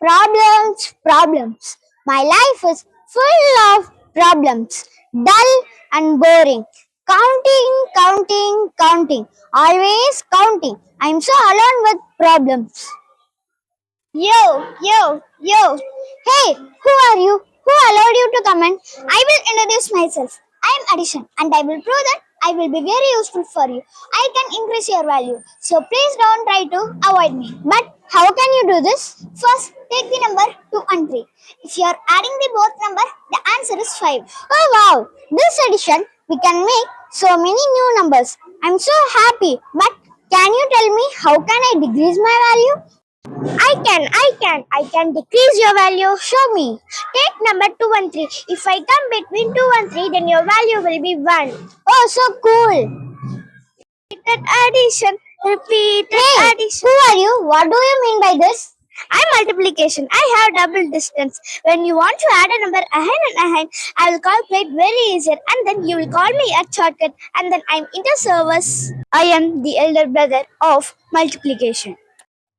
Problems. My life is full of problems, dull and boring. Counting. Always counting. I'm so alone with problems. Yo. Hey, who are you? Who allowed you to come in? I will introduce myself. I am Addition and I will prove that I will be very useful for you. I can increase your value. So please don't try to avoid me. But how can you do this? First, take the number 2 and 3. If you are adding the both number, the answer is 5. Oh wow! This addition, we can make so many new numbers. I'm so happy. But can you tell me how can I decrease my value? I can decrease your value. Show me. Take number 2 and 3. If I come between 2 and 3, then your value will be 1. Oh, so cool. Repeated addition. Addition. Who are you? What do you mean by this? I'm multiplication. I have double distance. When you want to add a number ahead, I will calculate very easier and then you will call me a shortcut and then I'm into service. I am the elder brother of multiplication.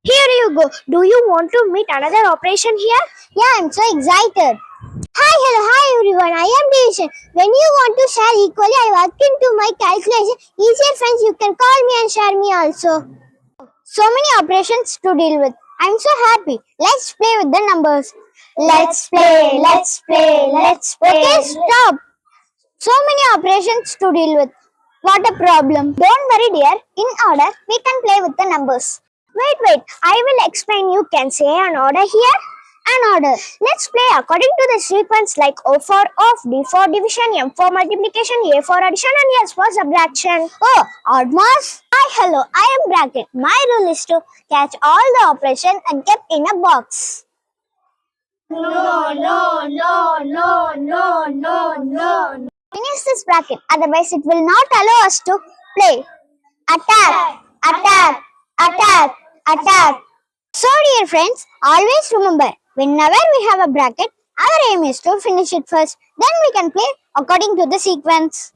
Here you go. Do you want to meet another operation here? Yeah, I'm so excited. Hi everyone. I am Division. When you want to share equally, I walked into my calculation. Easier friends, you can call me and share me also. So many operations to deal with. I'm so happy. Let's play with the numbers. Let's play. Okay, stop. So many operations to deal with. What a problem. Don't worry dear. In order, we can play with the numbers. Wait. I will explain. You can say an order here. An order. Let's play according to the sequence like O for off, D for division, M for multiplication, A for addition and S for subtraction. Oh, odd mass. Hello. I am Bracket. My rule is to catch all the operations and keep in a box. No. Finish this bracket, otherwise it will not allow us to play. Attack. So dear friends, always remember, whenever we have a bracket, our aim is to finish it first. Then we can play according to the sequence.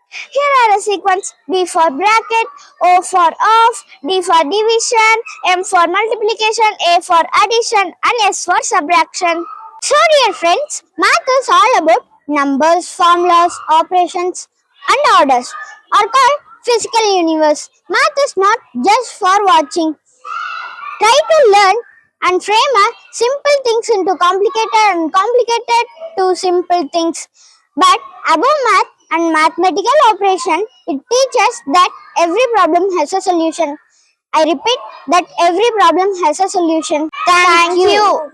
Here are the sequence: B for bracket, O for off, D for division, M for multiplication, A for addition and S for subtraction. So dear friends, math is all about numbers, formulas, operations and orders are called physical universe. Math is not just for watching. Try to learn and frame a simple things into complicated and complicated to simple things. But above math and mathematical operation, it teaches that every problem has a solution. I repeat that every problem has a solution. Thank you.